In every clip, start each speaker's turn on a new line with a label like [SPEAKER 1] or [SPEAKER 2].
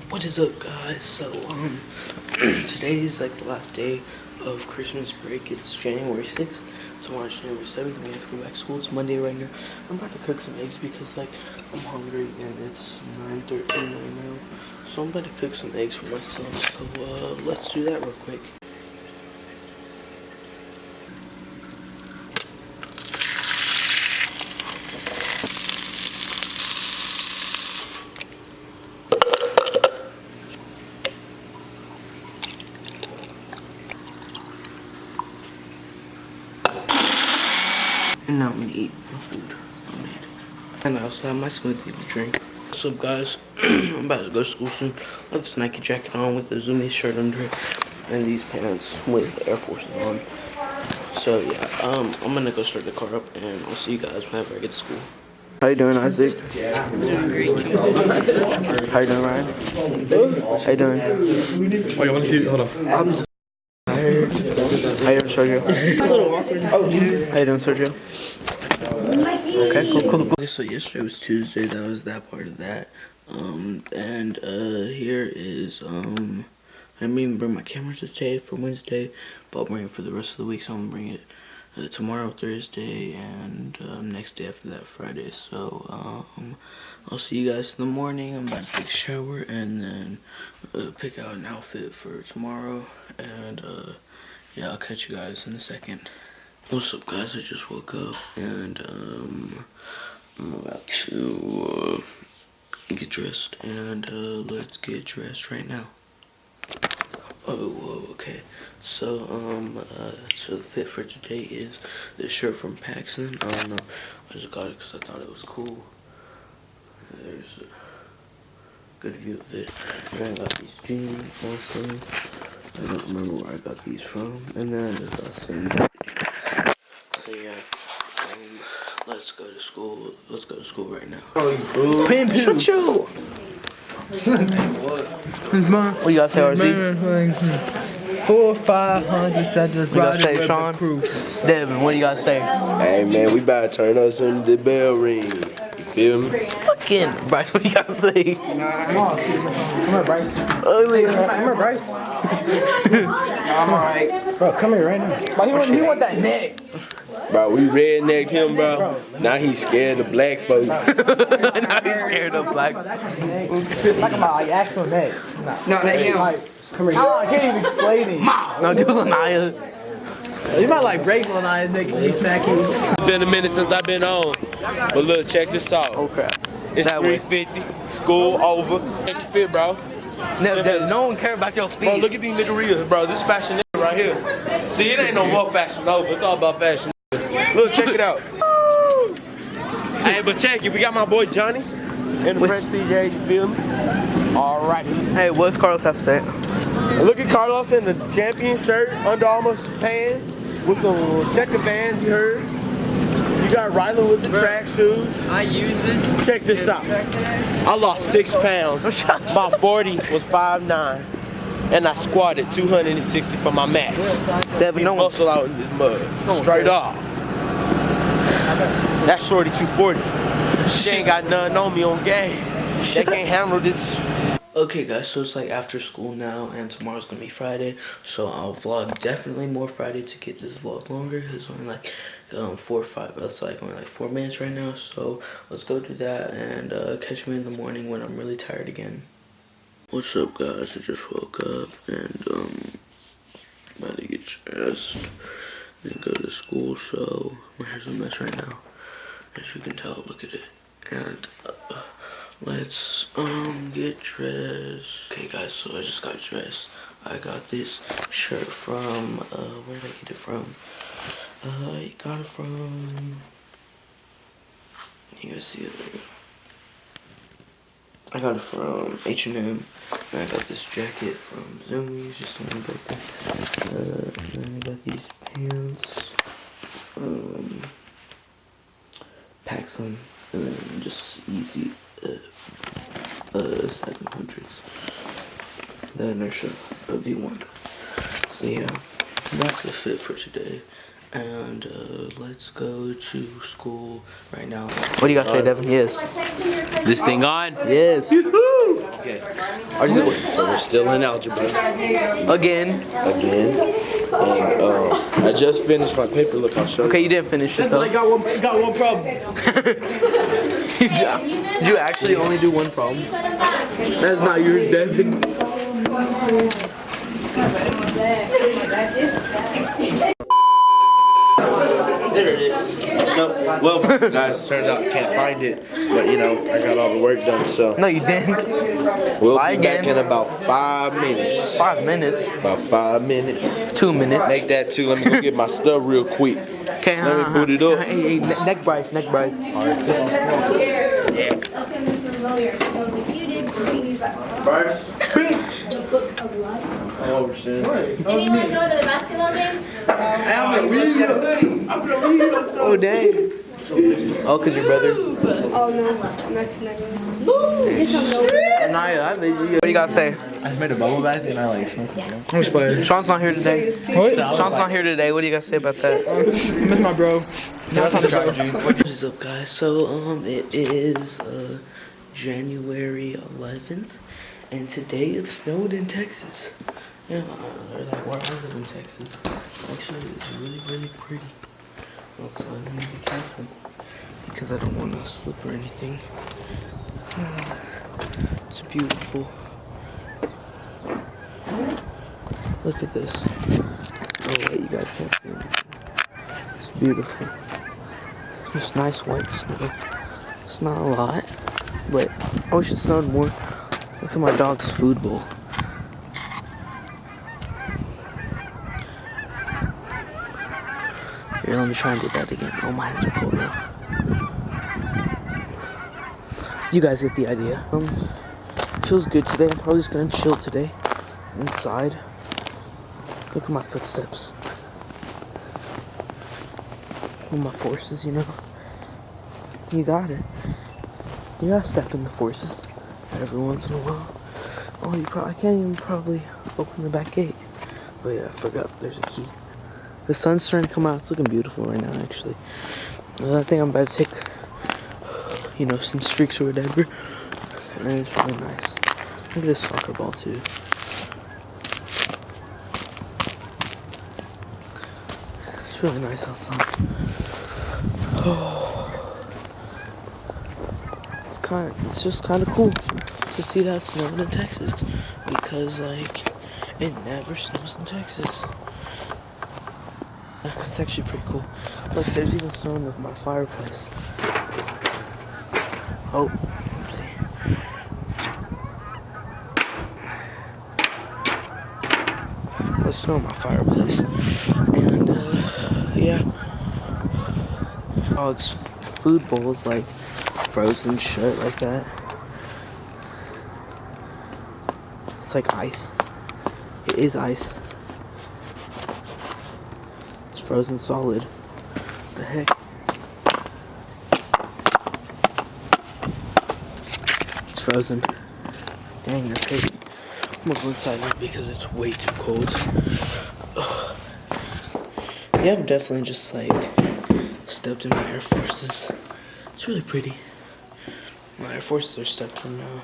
[SPEAKER 1] What is up, guys? So today is like the last day of Christmas break. It's January 6th. Tomorrow's January 7th. We have to go back to school. It's Monday right now. I'm about to cook some eggs because like I'm hungry and it's 9:13 right now. So I'm about to cook some eggs for myself. So let's do that real quick. And now I'm gonna eat my food I made. And I also have my smoothie to drink. What's up, guys? I'm about to go to school soon. I have this Nike jacket on with a Zumi shirt under it. And these pants with Air Forces on. So yeah, I'm gonna go start the car up and I'll see you guys whenever I get to school. How you doing, Isaac?
[SPEAKER 2] I'm doing great.
[SPEAKER 1] How you doing, Ryan? How you doing?
[SPEAKER 3] Oh, you want to see it? Hold on.
[SPEAKER 1] I'm just tired. How you doing, Sergio?
[SPEAKER 2] A little awkward.
[SPEAKER 1] How you doing, Sergio? Okay, cool. Okay, so yesterday was Tuesday. That was that part of that. Here is I didn't even bring my camera today for Wednesday, but I'll bring it for the rest of the week. So I'm gonna bring it tomorrow, Thursday, and next day after that, Friday. So I'll see you guys in the morning. I'm about to take a shower and then pick out an outfit for tomorrow. And yeah, I'll catch you guys in a second. What's up, guys? I just woke up and I'm about to get dressed and let's get dressed right now. Oh, whoa, okay. So so the fit for today is this shirt from Paxson. I don't know. I just got it because I thought it was cool. There's a good view of it. And I got these jeans also. I don't remember where I got these from. And then I just got some. So yeah, let's go to school. Let's go to school right now. Shut you! What you gotta say, RZ?
[SPEAKER 2] 400, 500, I just
[SPEAKER 1] You gotta say, Sean? Devin, what do you gotta say?
[SPEAKER 4] Hey man, we about to turn us into the bell ring. You feel me?
[SPEAKER 1] Fucking Bryce, what you gotta say?
[SPEAKER 2] Come here, Bryce.
[SPEAKER 1] Ugly.
[SPEAKER 2] Come here, Bryce. I'm alright. Bro, come here right now. Bro, he want that neck.
[SPEAKER 4] Bro, we rednecked him, bro. Now he's scared of black folks.
[SPEAKER 1] Now he's scared of black.
[SPEAKER 2] Talk about like actual neck.
[SPEAKER 5] No, not him.
[SPEAKER 2] Come here. Oh, I can't even explain it.
[SPEAKER 1] No, this was Naya.
[SPEAKER 2] You might like break on Naya's neck and he smack you.
[SPEAKER 4] It's been a minute since I've been on. But look, check this out.
[SPEAKER 1] Oh crap.
[SPEAKER 4] It's
[SPEAKER 1] That way.
[SPEAKER 4] 3:50. School over. Check your fit, bro.
[SPEAKER 1] No one care about your feet.
[SPEAKER 4] Bro, look at these nigga reels, bro. This fashion right here. See, it ain't no more fashion over. It's all about fashion. Look, check it out. Hey, but check it. We got my boy Johnny in the fresh PJs, you feel me? Alrighty.
[SPEAKER 1] Hey, what's Carlos have to say?
[SPEAKER 4] Look at Carlos in the champion shirt, Under Armour pants, with the checker bands, you heard? You got Rylan with the track shoes.
[SPEAKER 5] I use this.
[SPEAKER 4] Check this out. I lost 6 pounds. My 40 was 5'9". And I squatted 260 for my max.
[SPEAKER 1] Devin, no one.
[SPEAKER 4] Muscle out in this mud. Straight off. That's shorty 240. She ain't got nothing on me on game. They can't handle this.
[SPEAKER 1] Okay, guys, so it's like after school now, and tomorrow's gonna be Friday, so I'll vlog definitely more Friday to get this vlog longer. It's only like 4 or 5, that's like only like 4 minutes right now, so let's go do that and catch me in the morning when I'm really tired again. What's up, guys? I just woke up and about to get dressed and go to school, so my hair's a mess right now, as you can tell. Look at it. And let's get dressed. Okay, guys, so I just got dressed. I got this shirt from where did I get it from? I got it from, you guys see it there. I got it from H&M, and I got this jacket from Zoomies, just something like that. And then I got these pants from Paxson, and then just easy 700s. The Inertia V1. So yeah, that's the fit for today. And let's go to school right now. What do you gotta say, Devin? Yes.
[SPEAKER 4] This thing on?
[SPEAKER 1] Yes.
[SPEAKER 4] Okay. So we're still in algebra
[SPEAKER 1] Again.
[SPEAKER 4] again. And I just finished my paper. Look, I'll show you.
[SPEAKER 1] Okay, you didn't finish it though.
[SPEAKER 2] I got one problem.
[SPEAKER 1] Did you actually only do one problem? That's not yours, Devin.
[SPEAKER 4] There it is. No, well, guys, turns out I can't find it. But, you know, I got all the work done, so.
[SPEAKER 1] No, you didn't.
[SPEAKER 4] We'll
[SPEAKER 1] Lie
[SPEAKER 4] be back
[SPEAKER 1] again.
[SPEAKER 4] in about 5 minutes.
[SPEAKER 1] 5 minutes.
[SPEAKER 4] About 5 minutes.
[SPEAKER 1] 2 minutes.
[SPEAKER 4] Make that 2. Let me go get my stuff real quick.
[SPEAKER 1] Okay,
[SPEAKER 4] Let me boot it up.
[SPEAKER 1] Hey, neck brace, neck brace.
[SPEAKER 4] Bryce? I overstand.
[SPEAKER 6] Anyone go to the basketball games?
[SPEAKER 1] Oh, dang. Oh, cause your brother.
[SPEAKER 6] Oh no, I'm actually not going.
[SPEAKER 1] Naya, what do you gotta say?
[SPEAKER 2] I made a bubble bath and I like smoked it.
[SPEAKER 1] I'm just playing. Sean's not here today.
[SPEAKER 2] What?
[SPEAKER 1] Sean's not here today. What do you gotta say about that?
[SPEAKER 2] I miss my bro. Now time to go.
[SPEAKER 1] What is up, guys? So, it is January 11th, and today it snowed in Texas. Yeah, or like where I live in Texas. Actually, it's really, really pretty outside. I'm gonna be careful because I don't want to slip or anything. It's beautiful. Look at this. Oh wait, you guys can't see anything. It's beautiful. Just nice white snow. It's not a lot, but I wish it snowed more. Look at my dog's food bowl. Here, let me try and do that again. Oh, my hands are cold now. You guys get the idea. Feels good today. I'm probably just gonna chill today inside. Look at my footsteps. With my forces, you know. You got it. You gotta step in the forces every once in a while. Oh, I can't even probably open the back gate. Oh yeah, I forgot there's a key. The sun's starting to come out. It's looking beautiful right now, actually. I think I'm about to take, you know, some streaks or whatever. And it's really nice. Look at this soccer ball, too. It's really nice outside. It's just kind of cool to see that snowing in Texas. Because, like, it never snows in Texas. It's actually pretty cool. Look, there's even snow in my fireplace. Oh, let's see. There's snow in my fireplace. And, yeah. Dog's food bowl is like frozen shut like that. It's like ice. It is ice. Frozen solid. What the heck? It's frozen. Dang, that's crazy. I'm gonna go inside now because it's way too cold. Ugh. Yeah, I've definitely just like stepped in my Air Forces. It's really pretty. My Air Forces are stepped in now.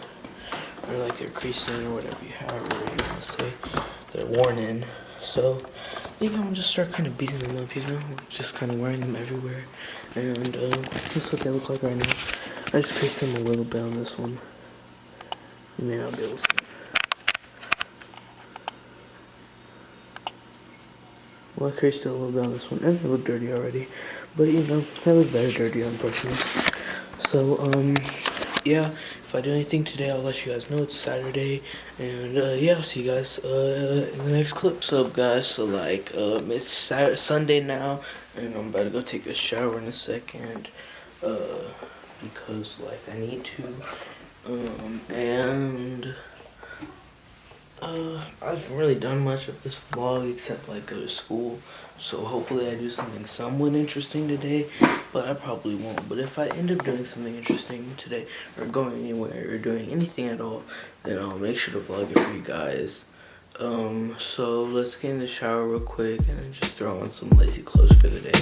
[SPEAKER 1] Or like they're creased in or whatever you want to say. They're worn in. So I think I'm gonna just start kind of beating them up, you know? Just kind of wearing them everywhere. And this is what they look like right now. I just creased them a little bit on this one. You may not be able to see. Well, I creased it a little bit on this one, and they look dirty already. But, you know, they look very dirty on person. So, yeah, if I do anything today, I'll let you guys know. It's Saturday, and yeah, I'll see you guys in the next clip. What's up, guys? So like it's Sunday now, and I'm about to go take a shower in a second because like I need to, and I haven't really done much of this vlog except like go to school. So hopefully I do something somewhat interesting today, but I probably won't. But if I end up doing something interesting today, or going anywhere, or doing anything at all, then I'll make sure to vlog it for you guys. So let's get in the shower real quick and then just throw on some lazy clothes for the day.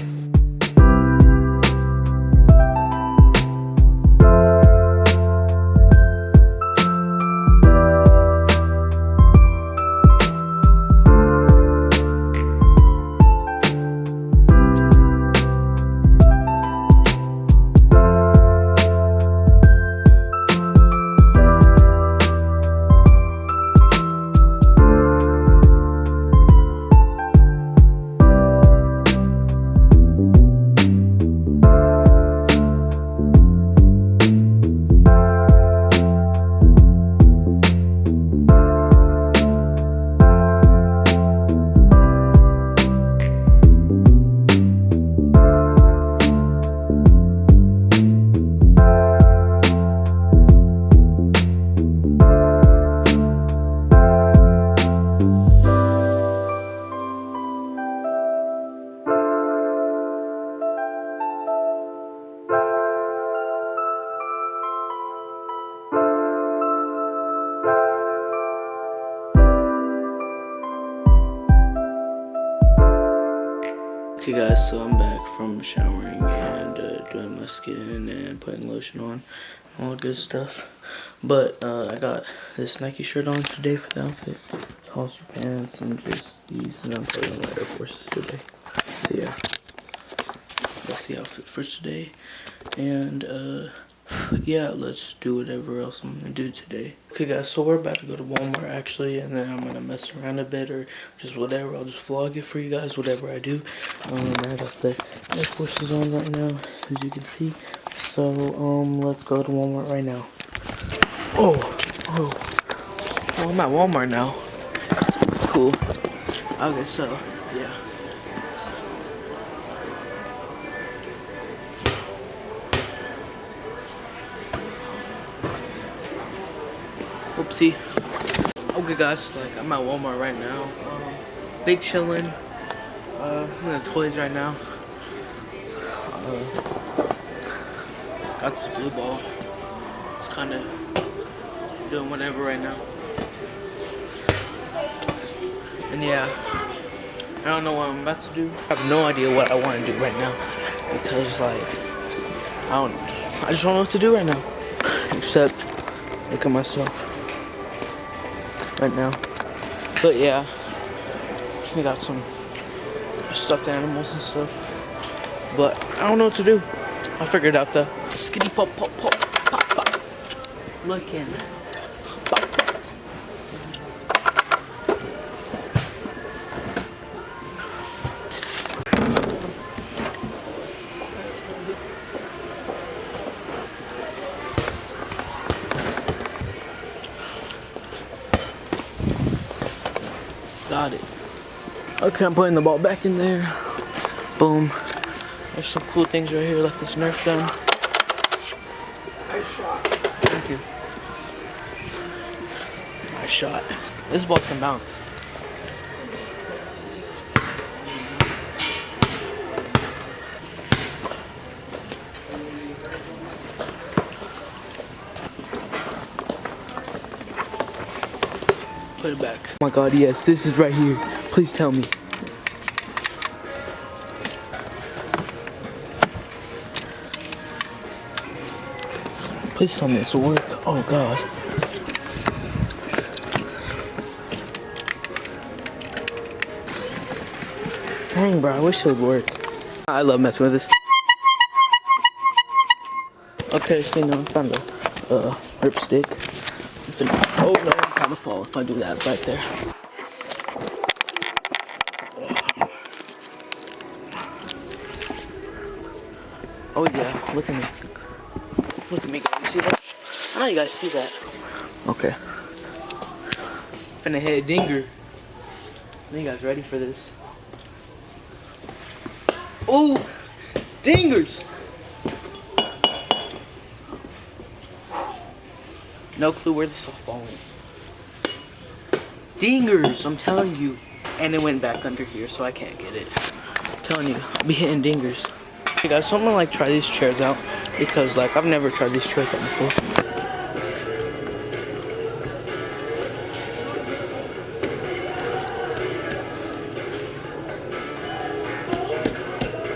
[SPEAKER 1] Okay guys, so I'm back from showering and doing my skin and putting lotion on, all good stuff. But I got this Nike shirt on today for the outfit, halter pants, and just these, and I'm putting on my Air Forces today. So yeah, that's the outfit for today. And yeah, let's do whatever else I'm gonna do today. Okay guys, so we're about to go to Walmart actually, and then I'm gonna mess around a bit or just whatever. I'll just vlog it for you guys, whatever I do. I got the Air Forces on right now, as you can see. So let's go to Walmart right now. Oh, I'm at Walmart now. That's cool. Okay, so yeah. Oopsie. Okay guys, like I'm at Walmart right now. Big chillin'. I'm in the toys right now. Got this blue ball. It's kind of doing whatever right now. And yeah, I don't know what I'm about to do. I have no idea what I want to do right now because like I just don't know what to do right now. Except look at myself right now. But yeah, we got some stuffed animals and stuff. But I don't know what to do. I figured out the skitty pop pop pop pop pop. Looking. Got it. Okay, I'm putting the ball back in there. Boom. There's some cool things right here, like this Nerf gun.
[SPEAKER 2] Nice shot.
[SPEAKER 1] Thank you. Nice shot. This ball can bounce. Put it back. Oh my god, yes, this is right here. Please tell me. Please tell me this will work. Oh god. Dang, bro, I wish it would work. I love messing with this. Okay, so now I found a rip stick. Oh no, I'm gonna fall if I do that right there. Oh yeah, look at me. Look at me, guys. You see that? I know you guys see that. Okay. Finna hit a dinger. Are you guys ready for this? Oh! Dingers! No clue where the softball went. Dingers, I'm telling you. And it went back under here, so I can't get it. I'm telling you, I'll be hitting dingers. Hey guys, so I'm gonna like try these chairs out because like I've never tried these chairs out before.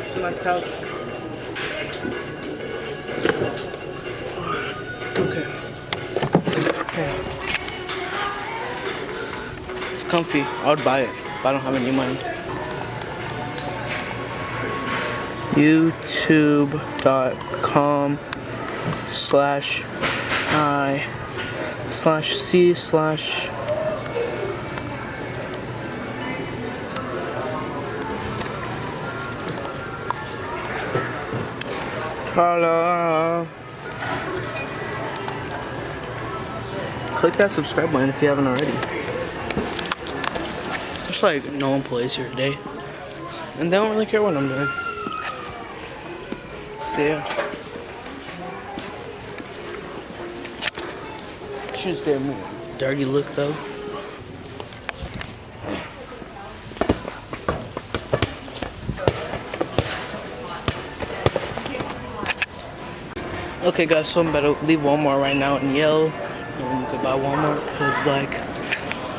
[SPEAKER 1] It's a nice couch. Okay. It's comfy. I would buy it, but I don't have any money. youtube.com/I/C/ Click that subscribe button if you haven't already. There's like no one plays here today, and they don't really care what I'm doing. So yeah. Shoes gave me a dirty look though. Okay guys, so I'm about to leave Walmart right now and yell goodbye Walmart, because like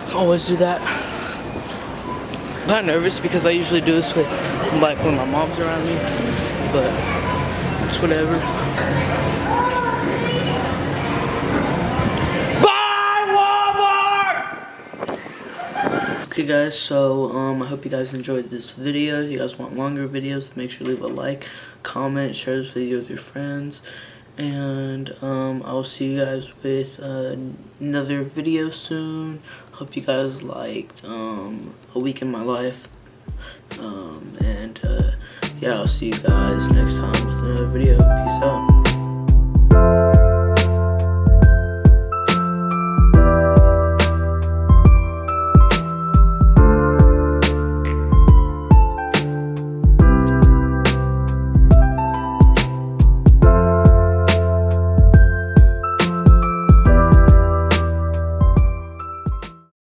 [SPEAKER 1] I always do that. I'm kind of nervous because I usually do this with like when my mom's around me, but it's whatever. Okay guys, so I hope you guys enjoyed this video. If you guys want longer videos, make sure to leave a like, comment, share this video with your friends, and I will see you guys with another video soon. Hope you guys liked A Week in My Life, and yeah, I'll see you guys next time with another video. Peace out.